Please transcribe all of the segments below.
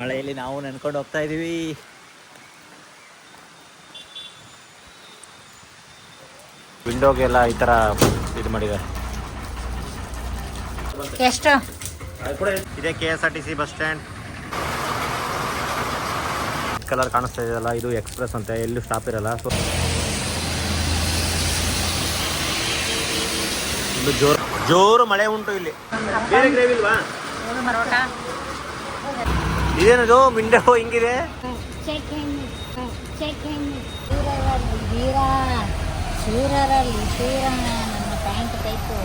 ಮಳೆಯಲ್ಲಿ ನಾವು ನೆನ್ಕೊಂಡು ಹೋಗ್ತಾ ಇದೀವಿ. ವಿಂಡೋಗೆಲ್ಲ ಈ ತರ ಇದು ಮಾಡಿದ್ದಾರೆ. ಎಷ್ಟು ಇದೆ KSRTC ಬಸ್ ಸ್ಟ್ಯಾಂಡ್. ಕಲರ್ ಕಾಣಿಸ್ತಾ ಇದೆಯಲ್ಲ, ಇದು ಎಕ್ಸ್ಪ್ರೆಸ್ ಅಂತ, ಎಲ್ಲೂ ಸ್ಟಾಪ್ ಇರಲ್ಲ. ಸೊ ಜೋರು ಮಳೆ ಉಂಟು ಇಲ್ಲಿ. ಬೇರೆ ಗ್ರೇವ್ ಇಲ್ವಾ? ಇದೇನದು ವಿಂಡೋ ಹಿಂಗಿದೆ? ಶೂರರಲ್ಲಿ ಶೂರ ನನ್ನ ಪ್ಯಾಂಟ್ ಟೈಪು.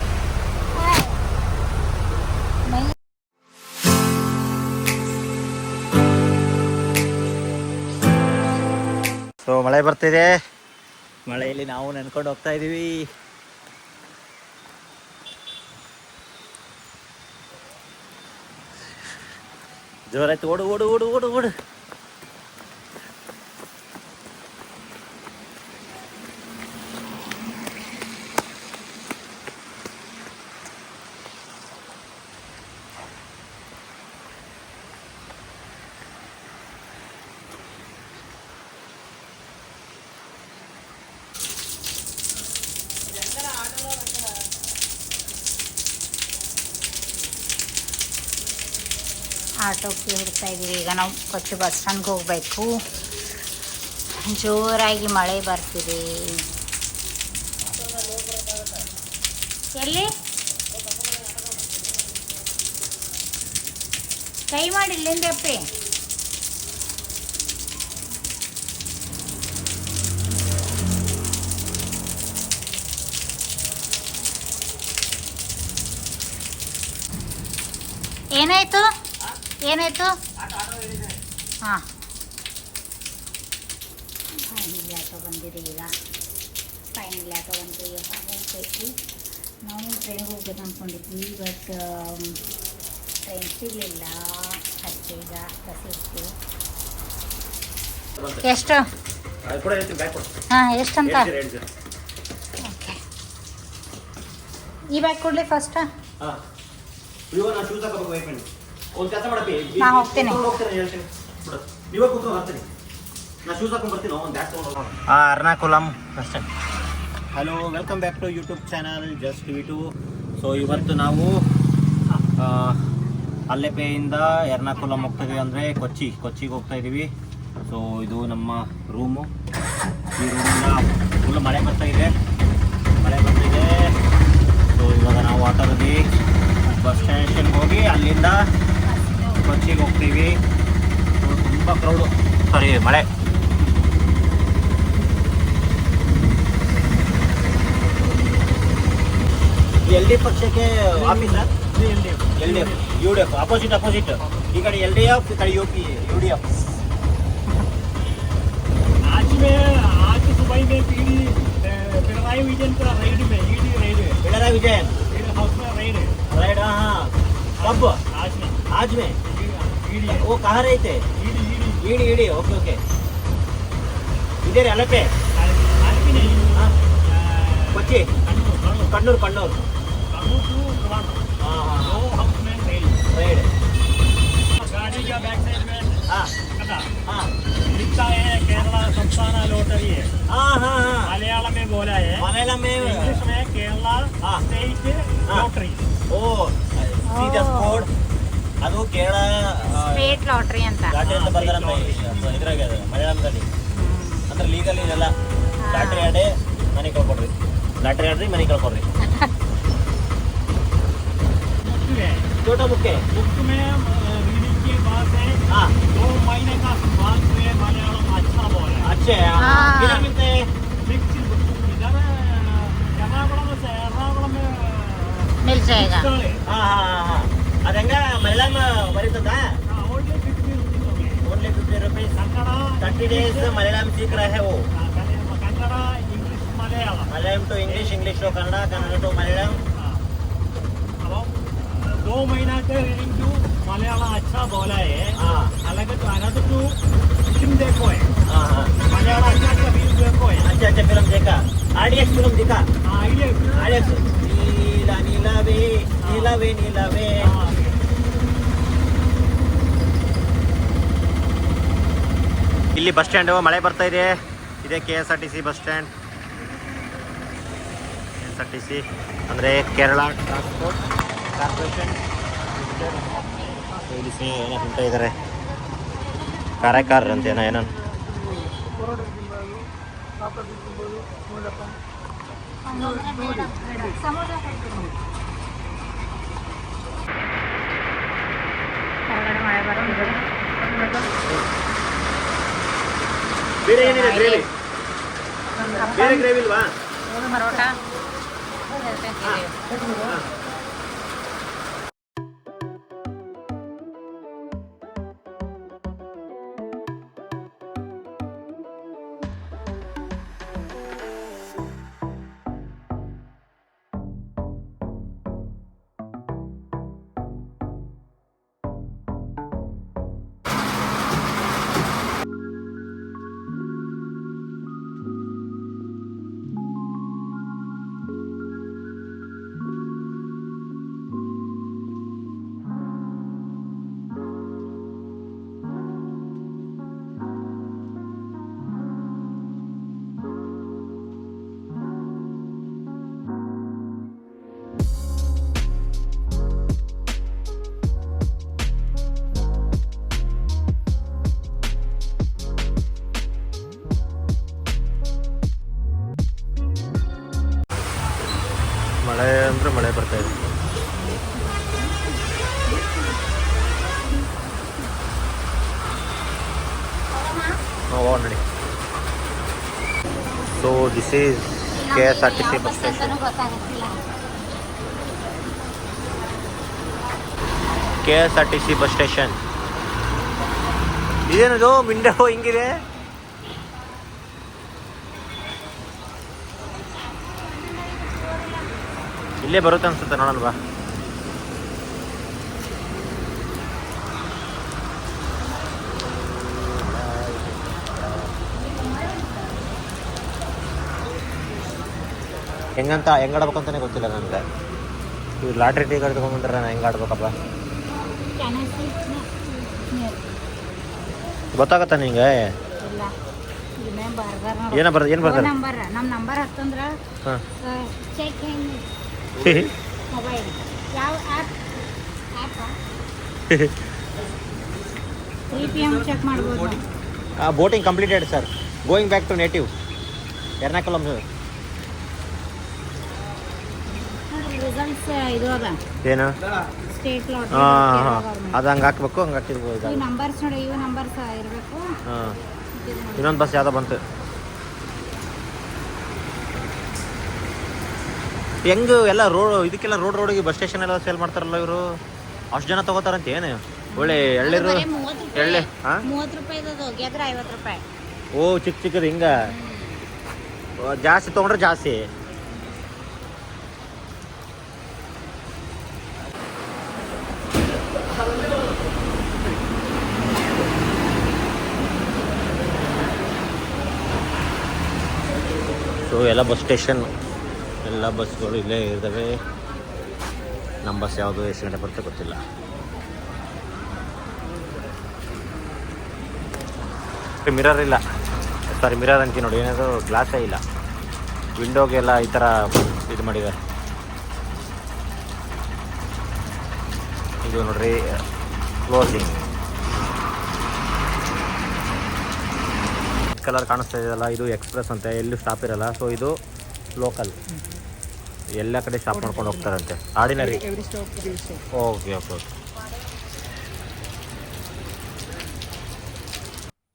ಸೊ ಮಳೆ ಬರ್ತಿದೆ, ಮಳೆಯಲ್ಲಿ ನಾವು ನೆನ್ಕೊಂಡು ಹೋಗ್ತಾ ಇದೀವಿ. ಜೋರಾಯ್ತು, ಓಡು ಓಡು ಓಡು ಓಡು ಓಡು. ಆಟೋಕ್ಕೆ ಹುಡ್ತಾ ಇದ್ದೀವಿ. ಈಗ ನಾವು ಕೊಚ್ಚಿ ಬಸ್ ಸ್ಟ್ಯಾಂಡ್ಗೆ ಹೋಗಬೇಕು. ಜೋರಾಗಿ ಮಳೆ ಬರ್ತಿದೆ. ಎಲ್ಲಿ ಕೈ ಮಾಡಿಲ್ಲೇಂದ್ರಿ ಅಪ್ಪಿ? ಏನಾಯ್ತು ಏನಾಯ್ತು? ಹಾಂ, ಫೈನಲ್ ಆಟೋ ಬಂದಿದೆ. ಈಗ ಫೈನಲ್ ಆಟೋ ಬಂದಿದೆ. ಈಗ ಹೋಗ್ಬೇಕು. ನಾವು ಟ್ರೈನ್ಗೆ ಹೋಗ್ಬೇಕು ಅಂದ್ಕೊಂಡಿದ್ವಿ, ಬಟ್ ಟ್ರೈನ್ ಸಿಗಲಿಲ್ಲ. ಅದಕ್ಕೆ ಈಗ ಬಸ್ ಇತ್ತು. ಎಷ್ಟು? ಹಾಂ, ಎಷ್ಟಂತ? ಓಕೆ, ಈ ಬ್ಯಾಗ್ ಕೊಡಲಿ ಫಸ್ಟ್. ನಾ ಹೋಗ್ತೇನೆ. ಎರ್ನಾಕುಲಂ ಅಷ್ಟೇ. Hello, welcome back to YouTube channel just ವಿ2. ಸೊ ಇವತ್ತು ನಾವು ಅಲ್ಲೆಪೆಯಿಂದ ಎರ್ನಾಕುಲಂ ಹೋಗ್ತಾ ಇದೀವಿ, ಅಂದರೆ ಕೊಚ್ಚಿಗೆ ಹೋಗ್ತಾ ಇದ್ದೀವಿ. ಸೊ ಇದು ನಮ್ಮ ರೂಮು. ಈ ರೂಮಿಂದ ಫುಲ್ ಮಳೆ ಬರ್ತಾಯಿದೆ. ಸೊ ಇವಾಗ ನಾವು ಆಟೋದಲ್ಲಿ ಬಸ್ ಸ್ಟೇಷನ್ಗೆ ಹೋಗಿ ಅಲ್ಲಿಂದ ಕೊಚ್ಚಿಗೆ ಹೋಗ್ತೀವಿ. ತುಂಬ ಕ್ರೌಡು, ಸಾರಿ ಮಳೆ. LDF ಪಕ್ಷಕ್ಕೆ ಆಫೀಸ್, LDF UDF ಅಪೋಸಿಟ್. ಈ ಕಡೆ LDF, ಈ ಕಡೆ UDF. आज सुबह में पिनराई विजयन का राइड में ईडी राइड है. पिनराई विजयन हाउस में राइड है. राइड, हाँ. कब? आज में ईडी. वो कहाँ रहते? ईडी. ओके. इधर अलेपे नहीं. कोच्चि, कन्नूर. हाउस में राइड. गाड़ी का बैक साइड में हाँ लिखा है केरला संस्थान लॉटरी है. हाँ. मलयालम में बोला है. मलयालम में, इंग्लिश में Kerala state lottery. Oh see the code. ಅದು ಕೇರಳ ಸ್ಟೇಟ್ ಲಾಟ್ರಿ ಅಂತ ಬರ್ತಾರಂತ ಇದ್ರಾಗ, ಮಲಯಾಳಂದಲ್ಲಿ. ಅಂದ್ರೆ ಲೀಗಲ್ ಇದೆಲ್ಲ. ಲಾಟ್ರಿ ಆಡಿ ಮನೆ ಕಳ್ಕೊಡ್ರಿ, ಮನೆ ಕಳ್ಕೊಡ್ರಿ. छोटा बुक है. बुक में रीडिंग के बाद है. हाँ, 2 महीने का बाद में मलयालम अच्छा बोला. अच्छे किधर मिलते हैं? इधर एर्नाकुलम में मिल जाएगा. हाँ. ಅದು ಹೆಂಗ ಮಲಯಾಳಂ ಬರೀತದಾ? Only 50 rupees. Kannada 30 days Malayalam सीख रहे हैं वो. Kannada English Malayalam to English to Kannada to Malayalam. 2 महीना के रीडिंग टू मलयालम अच्छा बोला है. अलग टू फिल्म देखो है. मलयालम अच्छा फिल्म देखो है. अच्छा फिल्म देखा. RDX फिल्म देखा. RDX नीलवे. ಇಲ್ಲಿ ಬಸ್ ಸ್ಟ್ಯಾಂಡು, ಮಳೆ ಬರ್ತಾ ಇದೆ. ಇದೇ KSRTC ಬಸ್ ಸ್ಟ್ಯಾಂಡ್. KSRTC ಅಂದರೆ ಕೇರಳ ಟ್ರಾನ್ಸ್ಪೋರ್ಟ್ ಕಾರ್ಪೊರೇಷನ್. ಇಲ್ಲಿ ಏನೋ ತಿಂತ ಇದ್ದಾರೆ, ಕಾರಕಾರ ಅಂತ ಏನೋ ಬೇರೆ ಏನಿದೆ ಗ್ರೇವಿ? ಬೇರೆ ಗ್ರೇವಿ ಇಲ್ವಾ? ಪರೋಟ ಮಳೆ ಅಂದರೆ ಮಳೆ ಬರ್ತಾ ಇದೆ. ನೋಡಿ. So this is KSRTC bus station. KSRTC bus station. ಇದೇನದು ವಿಂಡೋ ಹಿಂಗಿದೆ? ಇಲ್ಲೇ ಬರುತ್ತೆ ಅನ್ಸುತ್ತೆ, ನೋಡೋಣ ಬಾ. ಹೆಂಗ್ ಆಡ್ಬೇಕು ಅಂತಾನೆ ಗೊತ್ತಿಲ್ಲ ನನಗೆ. ಇವ್ರು ಲಾಟ್ರಿ ಟಿಕೆಟ್ ತಗೊಂಡ್ಬಂದ್ರೆ ನಾನು ಹೆಂಗೆ ಆಡ್ಬೇಕಪ್ಪ ಗೊತ್ತಾಗತ್ತಾ ನಿಂಗೆ? ಏನು ಬರ್ತಾರೆ? ನಮ್ಮ ನಂಬರ್ ಹತ್ತಂದ್ರ ಚೆಕ್ ಮೊಬೈಲ್ ಯಾವ ಆ್ಯಪ್ 3 PM ಚೆಕ್ ಮಾಡ್ಬೋದು. Boating completed sir. Going back to native Ernakulam. Results ಇದು ಅದ ಏನು ಸ್ಟೇಟ್ ಲಾಟ್ರಿ. ಅದು ಹಂಗೆ ಹಾಕ್ಬೇಕು, ಹಂಗೆ ಹಾಕಿರ್ಬೋದು. ಈ ನಂಬರ್ಸ್ ನೋಡಿ, ಇವು ನಂಬರ್ಸ್ ಇರಬೇಕು. ಹಾಂ, ಇನ್ನೊಂದು ಬಸ್ ಯಾವುದೋ ಬಂತು. ಹೆಂಗೆ ಎಲ್ಲ ಇದಕ್ಕೆಲ್ಲ ರೋಡಿಗೆ ಬಸ್ ಸ್ಟೇಷನ್ ಎಲ್ಲ ಸೇಲ್ ಮಾಡ್ತಾರಲ್ಲ ಇವರು. ಅಷ್ಟು ಜನ ತಗೋತಾರಂತ ಏನು? ಒಳ್ಳೆ ಎಳ್ಳಿರು ಎಳ್ಳೆ. ಹಾಂ, 30 ರೂಪಾಯಿದು ಗೆದ್ರೆ 50 ರೂಪಾಯಿ. ಓ, ಚಿಕ್ಕದು ಹಿಂಗೆ ಜಾಸ್ತಿ ತೊಗೊಂಡ್ರೆ ಜಾಸ್ತಿ. ಸೊ ಎಲ್ಲ ಬಸ್ ಸ್ಟೇಷನ್, ಎಲ್ಲ ಬಸ್ಗಳು ಇಲ್ಲೇ ಇರ್ತವೆ. ನಮ್ಮ ಬಸ್ ಯಾವುದು ಎಷ್ಟು ಗಂಟೆ ಬರುತ್ತೆ ಗೊತ್ತಿಲ್ಲ. ಮಿರರ್ ಇಲ್ಲ, ಸಾರಿ ಮಿರರ್ ಅಂತೀವಿ ನೋಡಿ, ಏನಾದರೂ ಗ್ಲಾಸೇ ಇಲ್ಲ. ವಿಂಡೋಗೆಲ್ಲ ಈ ಥರ ಇದು ಮಾಡಿದ್ದಾರೆ. ಇದು ನೋಡ್ರಿ ಕ್ಲೋಸಿಂಗ್. ಕಲರ್ ಕಾಣಿಸ್ತಾ ಇದೆಯಲ್ಲ, ಇದು ಎಕ್ಸ್ಪ್ರೆಸ್ ಅಂತ, ಎಲ್ಲೂ ಸ್ಟಾಪ್ ಇರಲ್ಲ. ಸೊ ಇದು ಲೋಕಲ್, ಎಲ್ಲ ಕಡೆ ಸ್ಟಾಪ್ ಮಾಡ್ಕೊಂಡು ಹೋಗ್ತಾರಂತೆ. Ordinary. Okay okay okay.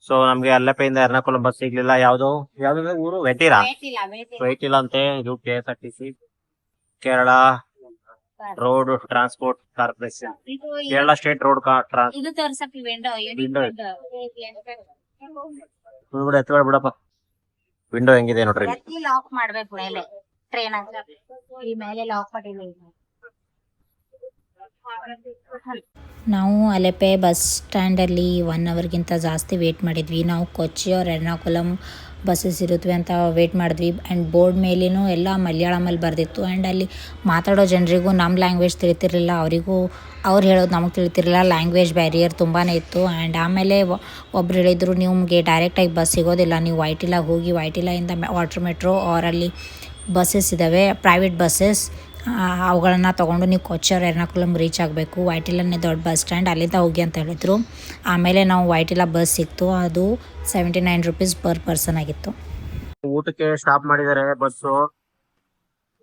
So ನಮಗೆ ಅಲ್ಲಪೆಯಿಂದ ಎರ್ನಾಕುಲಂ ಬಸ್ ಸಿಗ್ಲಿಲ್ಲ. ಯಾವುದು ಊರು? ವೆಟಿರಾ. ವೆಟಿಲ್ಲ ಅಂತೆ. ಇದು KSRTC Kerala road transport corporation, Kerala state road ಇದು ತೋರ್ಸಕ್ಕೆ ವಿಂಡೋ ಬಿಡಪ್ಪ. ವಿಂಡೋ ಹೆಂಗಿದೆ ನೋಡ್ರಿ. ಲಾಕ್ ಮಾಡ್ಬೇಕು ಮೇಲೆ ಟ್ರೈನ್ ಈ ಮೇಲೆ ಲಾಕ್ ಮಾಡಿಲ್ಲ. ನಾವು ಅಲೆಪೆ ಬಸ್ ಸ್ಟ್ಯಾಂಡಲ್ಲಿ 1 ಅವರ್ಗಿಂತ ಜಾಸ್ತಿ ವೇಟ್ ಮಾಡಿದ್ವಿ. ನಾವು ಕೊಚ್ಚಿ ಅವ್ರ ಎರ್ನಾಕುಲಂ ಬಸ್ಸಸ್ ಇರುತ್ತವೆ ಅಂತ ವೇಟ್ ಮಾಡಿದ್ವಿ. ಆ್ಯಂಡ್ ಬೋರ್ಡ್ ಮೇಲೇನೂ ಎಲ್ಲ ಮಲಯಾಳಮಲ್ಲಿ ಬರೆದಿತ್ತು. ಆ್ಯಂಡ್ ಅಲ್ಲಿ ಮಾತಾಡೋ ಜನರಿಗೂ ನಮ್ಮ ಲ್ಯಾಂಗ್ವೇಜ್ ತಿಳಿತಿರಲಿಲ್ಲ, ಅವರಿಗೂ ಅವ್ರು ಹೇಳೋದು ನಮಗೆ ತಿಳಿತಿರಲಿಲ್ಲ. ಲ್ಯಾಂಗ್ವೇಜ್ ಬ್ಯಾರಿಯರ್ ತುಂಬಾ ಇತ್ತು. ಆ್ಯಂಡ್ ಆಮೇಲೆ ಒಬ್ರು ಹೇಳಿದರು, ನಿಮಗೆ ಡೈರೆಕ್ಟಾಗಿ ಬಸ್ ಸಿಗೋದಿಲ್ಲ, ನೀವು ವೈಟಿಲಾಗೆ ಹೋಗಿ ವೈಟಿಲಾಯಿಂದ ವಾಟರ್ ಮೆಟ್ರೋ ಅವರಲ್ಲಿ ಬಸ್ಸಸ್ ಇದ್ದಾವೆ, ಪ್ರೈವೇಟ್ ಬಸ್ಸಸ್, ಅವುಗಳನ್ನು ತೊಗೊಂಡು ನೀವು ಕೊಚ್ಚರ್ ಎರ್ನಾಕುಲಮ್ ರೀಚ್ ಆಗಬೇಕು. ವೈಟಿಲನೇ ದೊಡ್ಡ ಬಸ್ ಸ್ಟ್ಯಾಂಡ್, ಅಲ್ಲಿಂದ ಹೋಗಿ ಅಂತ ಹೇಳಿದರು. ಆಮೇಲೆ ನಾವು ವೈಟಿಲ ಬಸ್ ಸಿಕ್ತು. ಅದು 79 rupees ಪರ್ ಪರ್ಸನ್ ಆಗಿತ್ತು. ಊಟಕ್ಕೆ ಸ್ಟಾಪ್ ಮಾಡಿದ್ದಾರೆ ಬಸ್ಸು.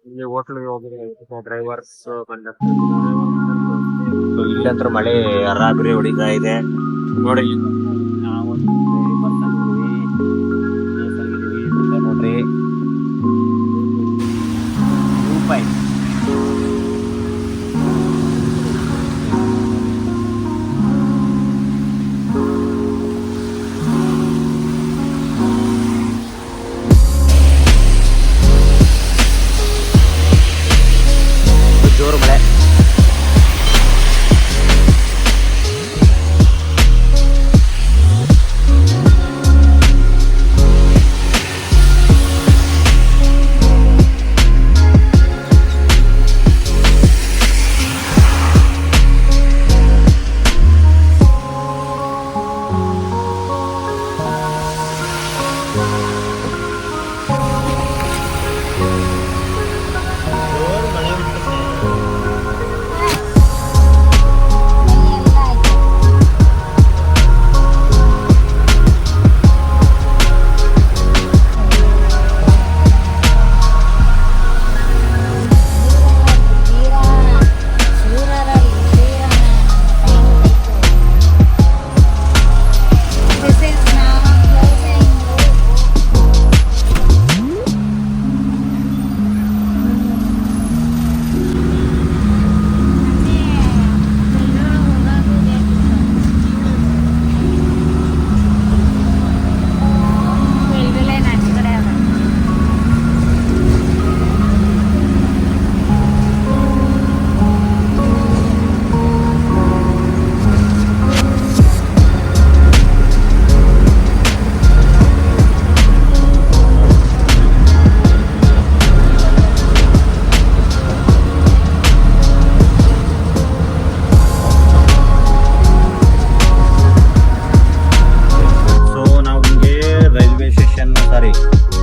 ಇಲ್ಲಿ ಹೋಟ್ಲಿಗೆ ಹೋಗಿದ್ದಾರೆ ಡ್ರೈವರ್ಸ್, ಕಂಡಕ್ಟರ್. ಇಲ್ಲಂತ್ರ ಮಳೆ ರಾತ್ರಿ ಹೊಡಿತಾ ಇದೆ ನೋಡಿ. ನಾವೊಂದು ನೋಡ್ರಿ ರೂಪಾಯಿ ಜೋರು ಮಳೆ.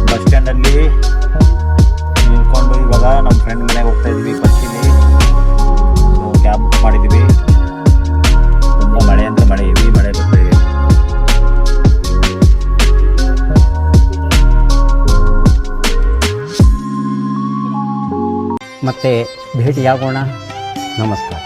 ಬಸ್ ಸ್ಟ್ಯಾಂಡ್ ಅಲ್ಲಿ ನಿಂತ್ಕೊಂಡು ಇವಾಗ ನಮ್ಮ ಫ್ರೆಂಡ್ ಮನೆಗೆ ಹೋಗ್ತಾ ಇದೀವಿ. ಬಸ್ಸಿಗೆ ಕ್ಯಾಬ್ ಬುಕ್ ಮಾಡಿದೀವಿ. ತುಂಬಾ ಮಳೆ ಅಂದ್ರೆ ಮಳೆ, ಹೆವಿ ಮಳೆ ಬರ್ತಾ ಇದೆ. ಮತ್ತೆ ಭೇಟಿಯಾಗೋಣ. ನಮಸ್ಕಾರ.